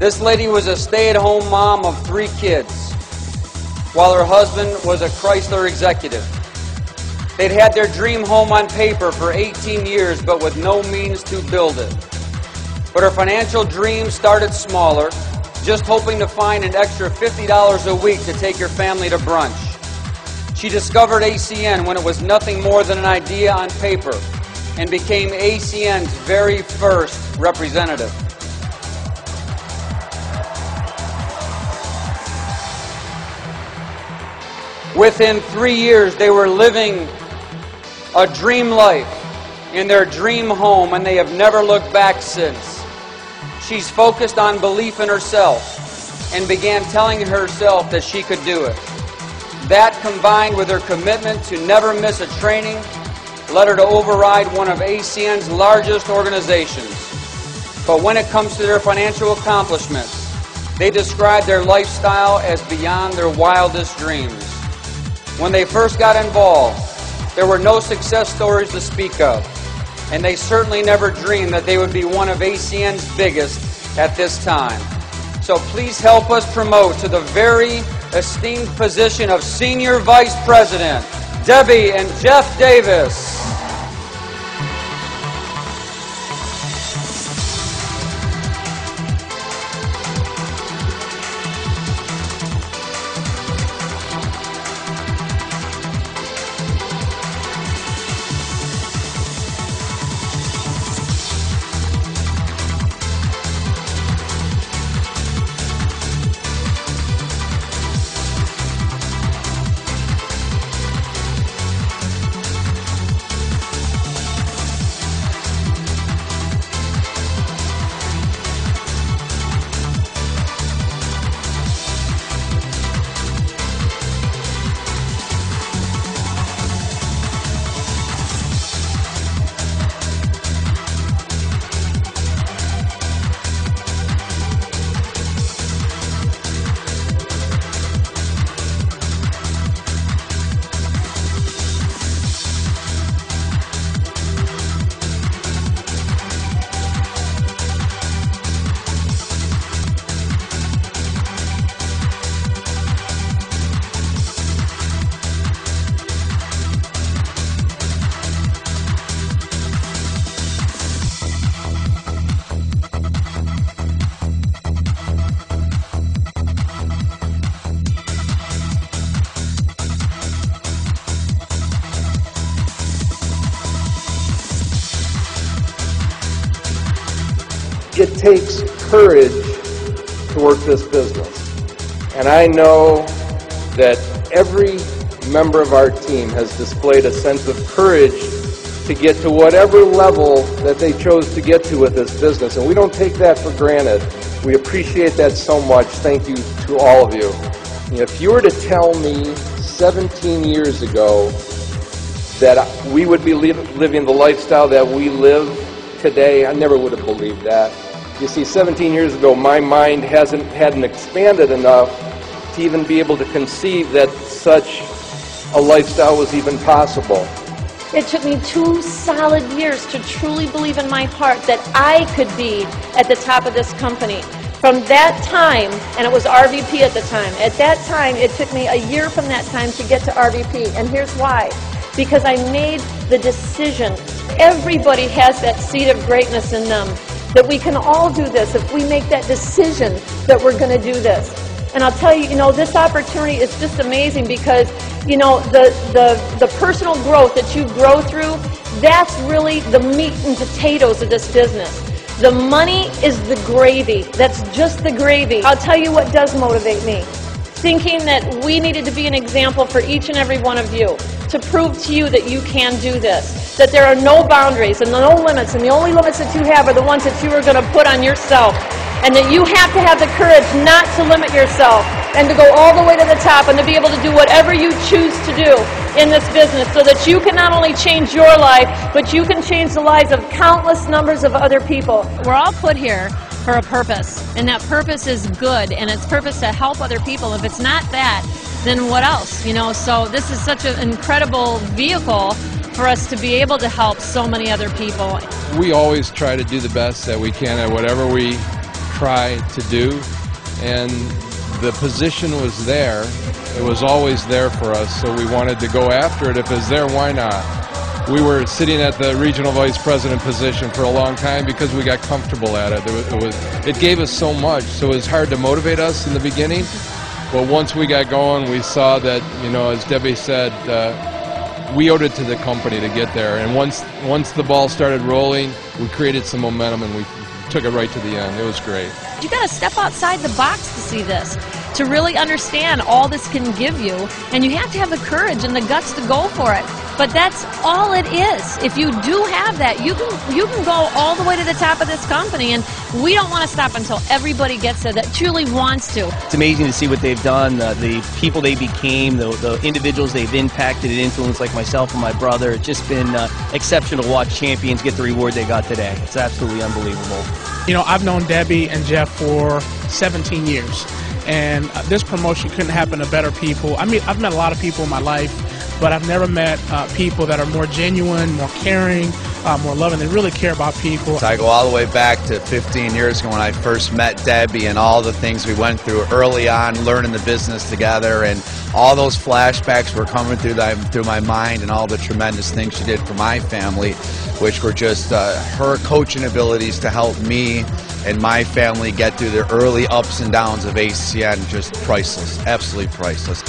This lady was a stay-at-home mom of 3 kids, while her husband was a Chrysler executive. They'd had their dream home on paper for 18 years, but with no means to build it. But her financial dreams started smaller, just hoping to find an extra $50 a week to take her family to brunch. She discovered ACN when it was nothing more than an idea on paper, and became ACN's very first representative. Within 3 years, they were living a dream life in their dream home, and they have never looked back since. She's focused on belief in herself and began telling herself that she could do it. That, combined with her commitment to never miss a training, led her to override one of ACN's largest organizations. But when it comes to their financial accomplishments, they describe their lifestyle as beyond their wildest dreams. When they first got involved, there were no success stories to speak of, and they certainly never dreamed that they would be one of ACN's biggest at this time. So please help us promote to the very esteemed position of Senior Vice President, Debbie and Geoff Davis. It takes courage to work this business. And I know that every member of our team has displayed a sense of courage to get to whatever level that they chose to get to with this business. And we don't take that for granted. We appreciate that so much. Thank you to all of you. If you were to tell me 17 years ago that we would be living the lifestyle that we live today, I never would have believed that. You see, 17 years ago, my mind hadn't expanded enough to even be able to conceive that such a lifestyle was even possible. It took me 2 solid years to truly believe in my heart that I could be at the top of this company. From that time, and it was RVP at the time, at that time, it took me a year from that time to get to RVP, and here's why. Because I made the decision. Everybody has that seed of greatness in them, that we can all do this if we make that decision that we're going to do this. And I'll tell you, this opportunity is just amazing because, the personal growth that you grow through, that's really the meat and potatoes of this business. The money is the gravy. That's just the gravy. I'll tell you what does motivate me. Thinking that we needed to be an example for each and every one of you, to prove to you that you can do this, that there are no boundaries and no limits, and the only limits that you have are the ones that you are going to put on yourself, and that you have to have the courage not to limit yourself and to go all the way to the top and to be able to do whatever you choose to do in this business so that you can not only change your life, but you can change the lives of countless numbers of other people. We're all put here for a purpose, and that purpose is good, and it's purpose to help other people. If it's not that, then what else? So this is such an incredible vehicle for us to be able to help so many other people. We always try to do the best that we can at whatever we try to do, and the position was there. It was always there for us, so we wanted to go after it. If it's there, why not? We were sitting at the regional vice president position for a long time because we got comfortable at it. It gave us so much, so it was hard to motivate us in the beginning. But once we got going, we saw that, you know, as Debbie said, we owed it to the company to get there. And once the ball started rolling, we created some momentum and we took it right to the end. It was great. You got to step outside the box to see this, to really understand all this can give you, and you have to have the courage and the guts to go for it. But that's all it is. If you do have that, you can go all the way to the top of this company, and we don't want to stop until everybody gets there that truly wants to. It's amazing to see what they've done, the people they became, the individuals they've impacted and influenced, like myself and my brother. It's just been exceptional to watch champions get the reward they got today. It's absolutely unbelievable. You know, I've known Debbie and Geoff for 17 years, and this promotion couldn't happen to better people. I mean, I've met a lot of people in my life, but I've never met people that are more genuine, more caring, more loving. They really care about people. So I go all the way back to 15 years ago when I first met Debbie and all the things we went through early on, learning the business together, and all those flashbacks were coming through my mind, and all the tremendous things she did for my family, which were just her coaching abilities to help me and my family get through the early ups and downs of ACN, just priceless, absolutely priceless.